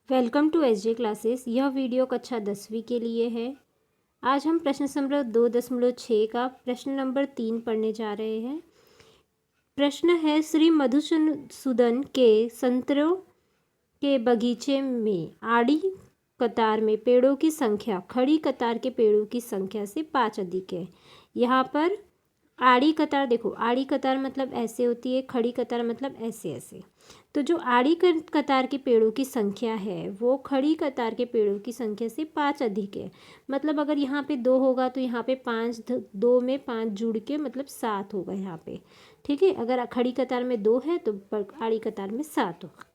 Welcome to SJ classes. यह video कक्षा 10वीं के लिए है। आज हम प्रश्न संख्या 2.6 का प्रश्न नंबर 3 पढ़ने जा रहे हैं। प्रश्न है, श्री मधुसूदन के संतरों के बगीचे में आड़ी कतार में पेड़ों की संख्या खड़ी कतार के पेड़ों की संख्या से 5 अधिक है। यहाँ पर आड़ी कतार, देखो आड़ी कतार मतलब ऐसे होती है, खड़ी कतार मतलब ऐसे ऐसे। तो जो आड़ी कतार के पेड़ों की संख्या है वो खड़ी कतार के पेड़ों की संख्या से 5 अधिक है। मतलब अगर यहाँ पे 2 होगा तो यहाँ पे 5, 2 में 5 जुड़ के मतलब 7 होगा यहाँ पे। ठीक है, अगर खड़ी कतार में 2 है तो आड़ी कतार में 7 होगा।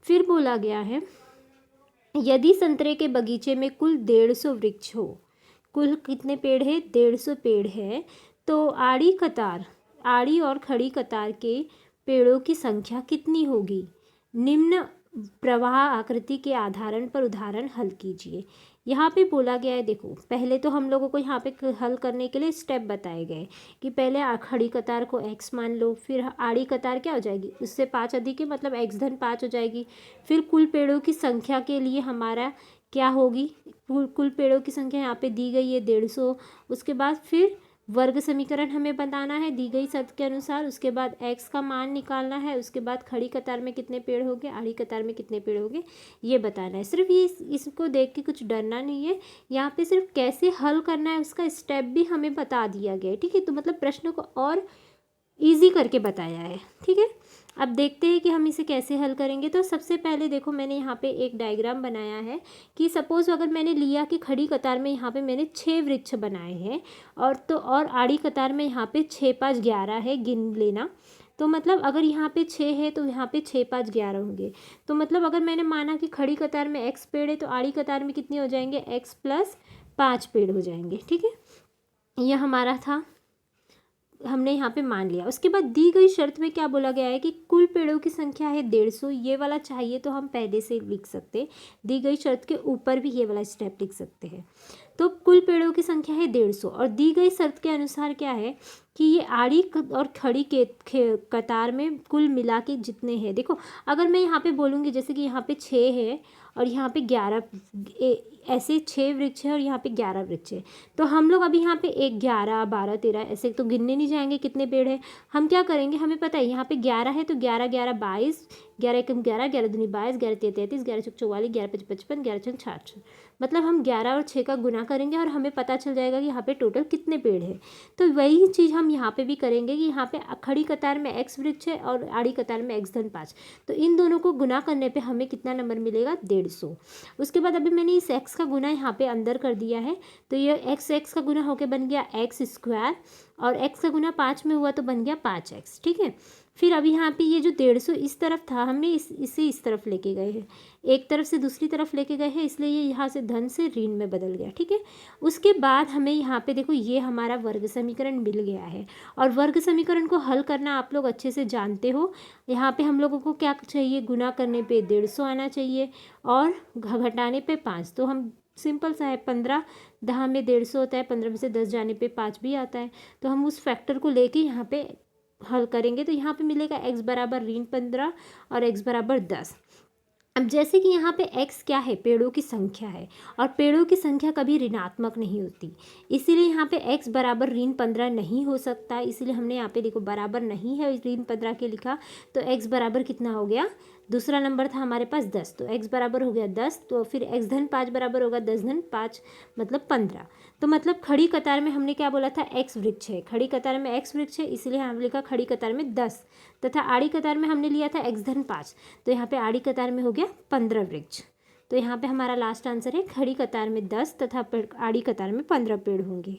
फिर बोला गया है, यदि संतरे के बगीचे में कुल 150 वृक्ष हो, कुल कितने पेड़ है? 150 पेड़ है। तो आड़ी और खड़ी कतार के पेड़ों की संख्या कितनी होगी? निम्न प्रवाह आकृति के आधारण पर उदाहरण हल कीजिए। यहाँ पे बोला गया है, देखो पहले तो हम लोगों को यहाँ पे हल करने के लिए स्टेप बताए गए कि पहले खड़ी कतार को x मान लो, फिर आड़ी कतार क्या हो जाएगी, उससे 5 अधिक है मतलब x धन 5 हो जाएगी। फिर कुल पेड़ों की संख्या के लिए हमारा क्या होगी? कुल पेड़ों की संख्या यहाँ पे दी गई है 150। उसके बाद फिर वर्ग समीकरण हमें बताना है दी गई शर्त के अनुसार। उसके बाद x का मान निकालना है। उसके बाद खड़ी कतार में कितने पेड़ होंगे, आड़ी कतार में कितने पेड़ होंगे, ये बताना है। सिर्फ ये इसको देख के कुछ डरना नहीं है, यहाँ पे सिर्फ कैसे हल करना है उसका स्टेप भी हमें बता दिया गया है। ठीक है, तो मतलब प्रश्न को और ईजी करके बताया है। ठीक है, अब देखते हैं कि हम इसे कैसे हल करेंगे। तो सबसे पहले देखो, मैंने यहाँ पे एक डायग्राम बनाया है कि सपोज़ अगर मैंने लिया कि खड़ी कतार में यहाँ पे मैंने 6 वृक्ष बनाए हैं और आड़ी कतार में यहाँ पे 6, 5, 11 है, गिन लेना। तो मतलब अगर यहाँ पे 6 है तो यहाँ पे 6, 5, 11 होंगे। तो मतलब अगर मैंने माना कि खड़ी कतार में x पेड़ है तो आड़ी कतार में कितने हो जाएंगे, x + 5 पेड़ हो जाएंगे। ठीक है, यह हमारा था, हमने यहाँ पे मान लिया। उसके बाद दी गई शर्त में क्या बोला गया है कि कुल पेड़ों की संख्या है 150। ये वाला चाहिए तो हम पहले से लिख सकते, दी गई शर्त के ऊपर भी ये वाला स्टेप लिख सकते हैं। तो कुल पेड़ों की संख्या है 150 और दी गई शर्त के अनुसार क्या है कि ये आड़ी और खड़ी के कतार में कुल मिला के जितने हैं। देखो अगर मैं यहाँ पे बोलूँगी जैसे कि यहाँ पे 6 है और यहाँ पे 11, ऐसे 6 वृक्ष है और यहाँ पे 11 वृक्ष है। तो हम लोग अभी यहाँ पे 1, 11, 12, 13 ऐसे तो गिनने नहीं जाएंगे कितने पेड़ है। हम क्या करेंगे, हमें पता है यहाँ पे 11 है तो 11, 11, 22, 11 एकम 11, 11 दूनी 22, 11 तिया 33, 11 चौक 44, 11 पच 55, 11 छक 66। मतलब हम 11 और 6 का गुना करेंगे और हमें पता चल जाएगा कि यहाँ पे टोटल कितने पेड़ है। तो वही चीज़ हम यहाँ पे भी करेंगे कि यहाँ पे खड़ी कतार में x वृक्ष है और आड़ी कतार में x धन 5। तो इन दोनों को गुना करने पे हमें कितना नंबर मिलेगा, 150। उसके बाद अभी मैंने इस x का गुना यहाँ पे अंदर कर दिया है। तो ये x का गुना होके बन गया x² और x का गुना 5 में हुआ तो बन गया 5x। ठीक है, फिर अभी यहाँ पे ये जो 150 इस तरफ था, हमने इसे इस तरफ लेके गए हैं, एक तरफ से दूसरी तरफ लेके गए हैं, इसलिए ये यहाँ से धन से ऋण में बदल गया। ठीक है, उसके बाद हमें यहाँ पे देखो ये हमारा वर्ग समीकरण मिल गया है और वर्ग समीकरण को हल करना आप लोग अच्छे से जानते हो। यहाँ पे हम लोगों को क्या चाहिए, गुना करने पे 150 आना चाहिए और घटाने पे 5। तो हम सिंपल सा है, 15 10 में 150 होता है, 15 में से 10 जाने पे 5 भी आता है। तो हम उस फैक्टर को लेके यहाँ पे हल करेंगे। तो यहाँ पे मिलेगा x बराबर ऋण 15 और x बराबर 10। अब जैसे कि यहाँ पे x क्या है, पेड़ों की संख्या है और पेड़ों की संख्या कभी ऋणात्मक नहीं होती, इसीलिए यहाँ पे x बराबर ऋण 15 नहीं हो सकता। इसीलिए हमने यहाँ पे देखो बराबर नहीं है ऋण 15 के लिखा। तो x बराबर कितना हो गया, दूसरा नंबर था हमारे पास 10, तो x बराबर हो गया 10। तो फिर x धन 5 बराबर होगा 10 धन 5 मतलब 15। तो मतलब खड़ी कतार में हमने क्या बोला था, x वृक्ष है, खड़ी कतार में x वृक्ष है, इसलिए हमने लिखा खड़ी कतार में 10, तथा आड़ी कतार में हमने लिया था x धन 5। तो यहाँ पे आड़ी कतार में हो गया 15 वृक्ष। तो यहाँ पे हमारा लास्ट आंसर है, खड़ी कतार में 10 तथा आड़ी कतार में 15 पेड़ होंगे।